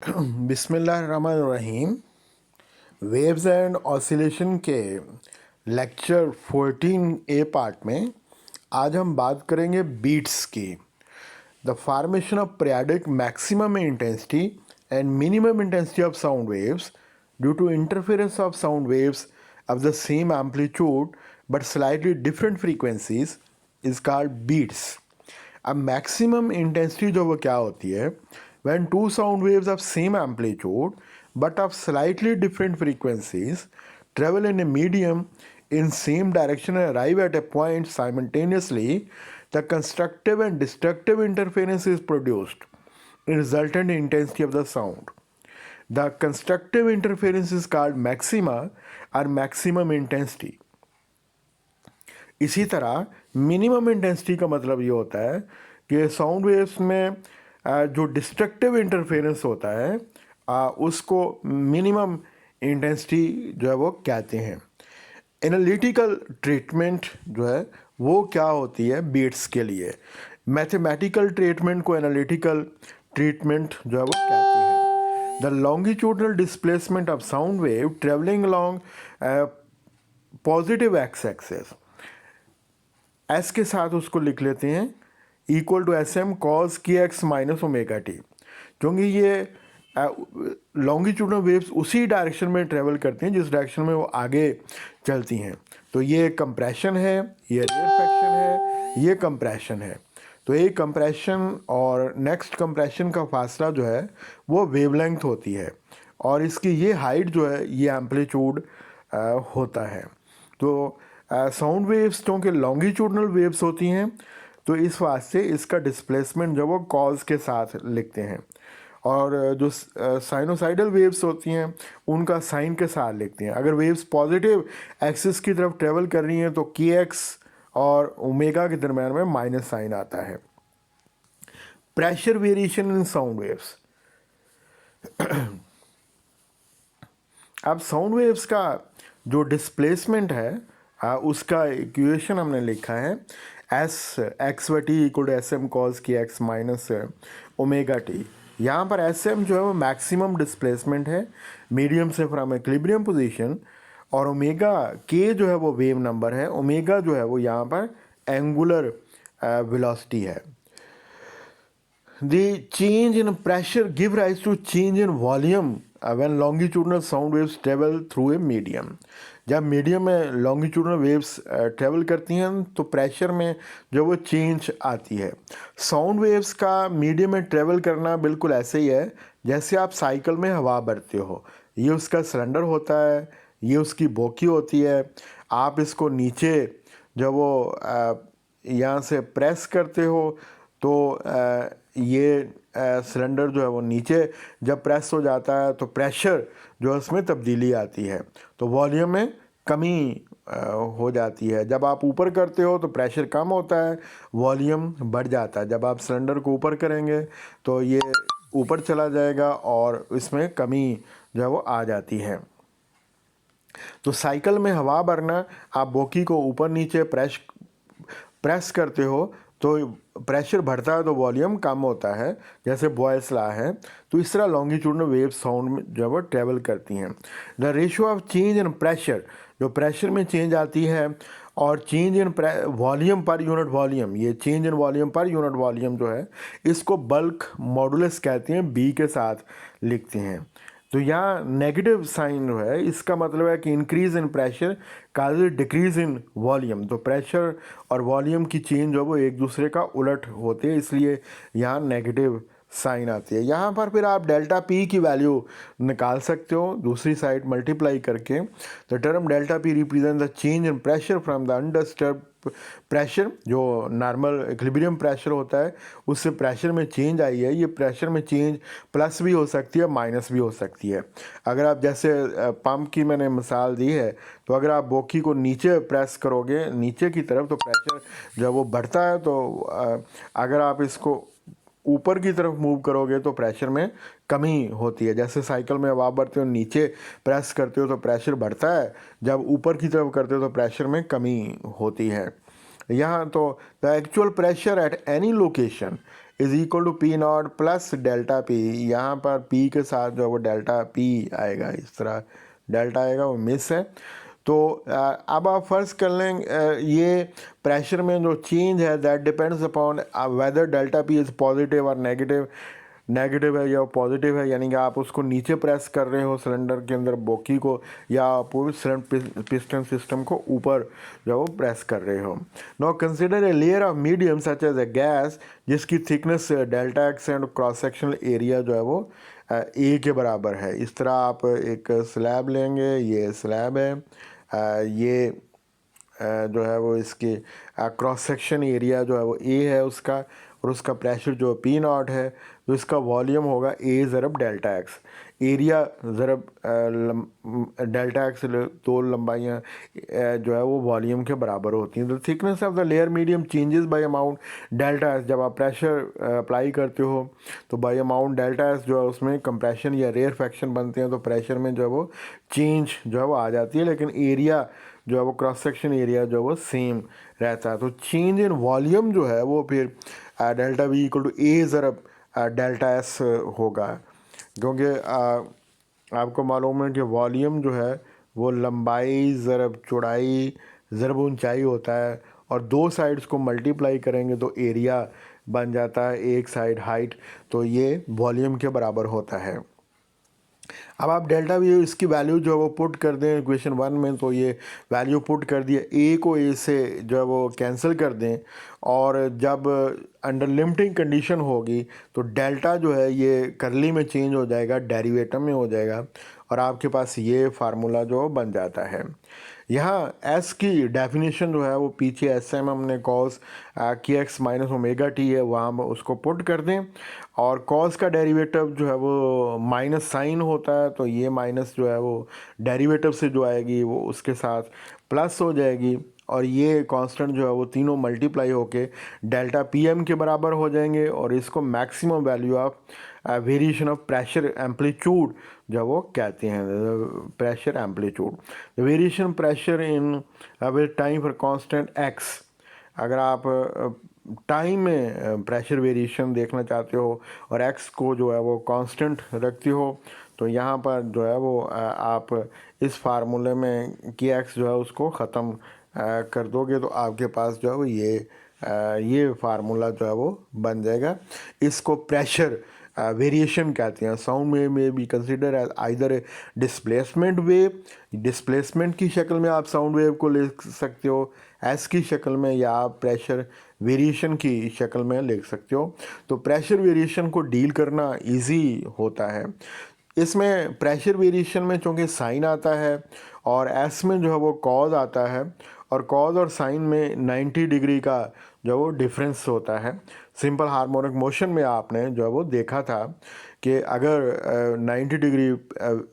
बिस्मिल्लाहिर्रहमानिर्रहीम। Waves and oscillation के lecture 14 A part में आज हम बात करेंगे बीट्स की। The formation of periodic maximum intensity and minimum intensity of sound waves due to interference of sound waves of the same amplitude but slightly different frequencies is called beats. अब maximum intensity जो वो क्या होती है, when two sound waves of same amplitude but of slightly different frequencies travel in a medium in same direction and arrive at a point simultaneously, the constructive and destructive interference is produced, resultant intensity of the sound. The constructive interference is called maxima or maximum intensity. इसी तरह minimum intensity का मतलब ये होता है कि sound waves में जो डिस्ट्रक्टिव इंटरफेरेंस होता है उसको मिनिमम इंटेंसिटी जो है वो कहते हैं। एनालिटिकल ट्रीटमेंट जो है वो क्या होती है बीट्स के लिए। मैथमेटिकल ट्रीटमेंट को एनालिटिकल ट्रीटमेंट जो है वो कहती है। The longitudinal displacement of sound wave travelling along positive x axis, s के साथ उसको लिख लेते हैं equal to s m cos k x minus omega t, क्योंकि ये लॉन्गिट्यूडनल वेव्स उसी डायरेक्शन में ट्रेवल करती हैं जिस डायरेक्शन में वो आगे चलती हैं। तो ये कंप्रेशन है, ये रेयरफैक्शन है, ये कंप्रेशन है। तो एक कंप्रेशन और नेक्स्ट कंप्रेशन का फासला जो है वो वेवलेंथ होती है और इसकी ये हाइट जो है ये एम्पलीट्यूड होता है। तो साउंड वेव्स क्योंकि लॉन्गिट्यूडनल वेव्स होती हैं तो इस वास्ते इसका डिस्प्लेसमेंट जो वो कॉज के साथ लिखते हैं, और जो साइनोसाइडल वेव्स होती हैं उनका साइन के साथ लिखते हैं। अगर वेव्स पॉजिटिव एक्सिस की तरफ ट्रेवल कर रही हैं तो के एक्स और ओमेगा के दरम्यान में माइनस साइन आता है। Pressure variation in sound waves. अब साउंड वेव्स का जो डिस्प्लेसमेंट है उसका इक्वेशन हमने लिखा है एस एक्स व t equal to s m cos k x minus omega t. यहाँ पर एस एम जो है वो मैक्सिमम डिस्प्लेसमेंट है मीडियम से फ्रॉम इक्विलिब्रियम पोजीशन, और ओमेगा के जो है वो वेव नंबर है, ओमेगा जो है वो यहाँ पर एंगुलर वेलोसिटी है। The change in pressure give rise to change in volume when longitudinal sound waves travel through a medium. जब मीडियम में लॉन्गिट्यूडनल वेव्स ट्रेवल करती हैं तो प्रेशर में जो वो चेंज आती है। साउंड वेव्स का मीडियम में ट्रेवल करना बिल्कुल ऐसे ही है जैसे आप साइकिल में हवा भरते हो। ये उसका सिलेंडर होता है, ये उसकी बोकी होती है। आप इसको नीचे जब वो यहाँ से प्रेस करते हो तो ये सिलेंडर जो है वो नीचे जब प्रेस हो जाता है तो प्रेशर जो है उसमें तब्दीली आती है, तो वॉल्यूम में कमी हो जाती है। जब आप ऊपर करते हो तो प्रेशर कम होता है, वॉल्यूम बढ़ जाता है। जब आप सिलेंडर को ऊपर करेंगे तो ये ऊपर चला जाएगा और इसमें कमी जो है वो आ जाती है। तो साइकिल में हवा भरना, आप बोकी को ऊपर नीचे प्रेस करते हो तो प्रेशर बढ़ता है तो वॉल्यूम कम होता है, जैसे बॉयल्स लॉ है। तो इस तरह लॉन्गिट्यूडनल वेव साउंड में जो है वो ट्रेवल करती हैं। The ratio of change in pressure, जो प्रेशर में चेंज आती है, और change in volume per unit volume, ये change in volume per unit volume जो है इसको बल्क मॉडुलस कहते हैं, बी के साथ लिखते हैं। तो यहाँ नेगेटिव साइन जो है इसका मतलब है कि increase in pressure causes decrease in volume. तो प्रेशर और वॉल्यूम की चेंज जो वो एक दूसरे का उलट होते हैं, इसलिए यहाँ नेगेटिव साइन आती है। यहाँ पर फिर आप डेल्टा पी की वैल्यू निकाल सकते हो दूसरी साइड मल्टीप्लाई करके। The term delta p represent the change in pressure from the undisturb pressure, जो नॉर्मल इक्विलिब्रियम प्रेशर होता है उससे प्रेशर में चेंज आई है। ये प्रेशर में चेंज प्लस भी हो सकती है, माइनस भी हो सकती है। अगर आप जैसे पंप की मैंने मिसाल दी है, तो अगर आप बोकी को नीचे प्रेस करोगे नीचे की तरफ तो प्रेशर जब वो बढ़ता है, तो अगर आप इसको ऊपर की तरफ मूव करोगे तो प्रेशर में कमी होती है। जैसे साइकिल में हवा भरते हो नीचे प्रेस करते हो तो प्रेशर बढ़ता है, जब ऊपर की तरफ करते हो तो प्रेशर में कमी होती है। यहाँ तो the actual pressure at any location is equal to p not plus delta p. यहाँ पर पी के साथ जो है वो डेल्टा पी आएगा, इस तरह डेल्टा आएगा, वो मिस है। तो अब आप फर्ज कर लें ये प्रेशर में जो चेंज है that depends upon weather delta P is positive और नेगेटिव, नेगेटिव है या पॉजिटिव है, यानी कि आप उसको नीचे प्रेस कर रहे हो सिलेंडर के अंदर बोकी को, या पूरे पिस्टन सिस्टम को ऊपर जो वो प्रेस कर रहे हो। Now consider a layer of medium such as a gas जिसकी thickness delta x and cross sectional area जो है वो ए के बराबर है। इस तरह आप एक स्लैब लेंगे, ये स्लैब है, ये जो है वो इसकी क्रॉस सेक्शन एरिया जो है वो ए है उसका, और उसका प्रेशर जो पी नॉट है, तो इसका वॉल्यूम होगा ए ज़रब डेल्टा एक्स। एरिया ज़रब डेल्टा एक्स, दो लंबाइयाँ जो है वो वॉल्यूम के बराबर होती हैं। तो thickness of the layer medium changes by amount delta S. जब आप प्रेशर अप्लाई करते हो तो बाय अमाउंट डेल्टा एस जो है उसमें कंप्रेशन या रेयरफेक्शन बनते हैं, तो प्रेशर में जो है वो चेंज जो है वो आ जाती है, लेकिन एरिया जो है वो क्रॉस सेक्शन एरिया जो है वो सेम रहता है। तो चेंज इन वॉल्यूम जो है वो फिर delta V equal to A ज़रब डेल्टा एस होगा, क्योंकि आपको मालूम है कि वॉल्यूम जो है वो लंबाई ज़रब चौड़ाई ज़रब ऊंचाई होता है, और दो साइड्स को मल्टीप्लाई करेंगे तो एरिया बन जाता है एक साइड हाइट, तो ये वॉल्यूम के बराबर होता है। अब आप डेल्टा वी इसकी वैल्यू जो है वो पुट कर दें इक्वेशन 1 में, तो ये वैल्यू पुट कर दिया, ए को ए से जो है वो कैंसिल कर दें, और जब अंडर लिमिटिंग कंडीशन होगी तो डेल्टा जो है ये करली में चेंज हो जाएगा, डेरिवेटिव में हो जाएगा, और आपके पास ये फार्मूला जो बन जाता है। यहाँ एस की डेफिनेशन जो है वो पीछे एस एम हमने cos k x minus omega T है, वहाँ हम उसको पुट कर दें, और कॉस का डेरिवेटिव जो है वो माइनस साइन होता है, तो ये माइनस जो है वो डेरिवेटिव से जो आएगी वो उसके साथ प्लस हो जाएगी, और ये कांस्टेंट जो है वो तीनों मल्टीप्लाई होके डेल्टा पी एम के बराबर हो जाएंगे, और इसको maximum value of variation of pressure amplitude जो वो कहते हैं, pressure amplitude. Variation pressure in with time for constant x. अगर आप टाइम में प्रेशर वेरिएशन देखना चाहते हो और एक्स को जो है वो कांस्टेंट रखते हो, तो यहाँ पर जो है वो आप इस फार्मूले में की एक्स जो है उसको ख़त्म कर दोगे, तो आपके पास जो है वो ये फार्मूला जो है वो बन जाएगा। इसको प्रेशर वेरिएशन कहते हैं। साउंड वेव में भी कंसिडर एज आइदर ए डिस्प्लेसमेंट वेव, डिस्प्लेसमेंट की शक्ल में आप साउंड वेव को ले सकते हो, एस की शक्ल में, या आप प्रेशर वेरिएशन की शक्ल में लिख सकते हो। तो प्रेशर वेरिएशन को डील करना इजी होता है। इसमें प्रेशर वेरिएशन में चूँकि साइन आता है, और एस में जो है वो कॉज आता है, और कॉज और साइन में 90 डिग्री का जो वो डिफरेंस होता है। सिंपल हार्मोनिक मोशन में आपने जो है वो देखा था कि अगर 90 डिग्री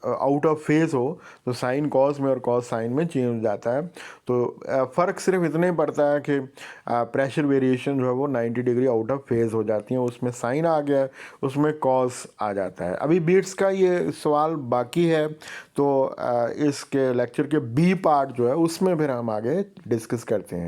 आउट ऑफ फेज हो तो साइन कॉस में और कॉस साइन में चेंज हो जाता है। तो फ़र्क सिर्फ इतना ही पड़ता है कि प्रेशर वेरिएशन जो है वो 90 डिग्री आउट ऑफ फेज हो जाती है, उसमें साइन आ गया, उसमें कॉस आ जाता है। अभी बीट्स का ये सवाल बाकी है, तो इसके लेक्चर के बी पार्ट जो है उसमें फिर हम आगे डिस्कस करते हैं।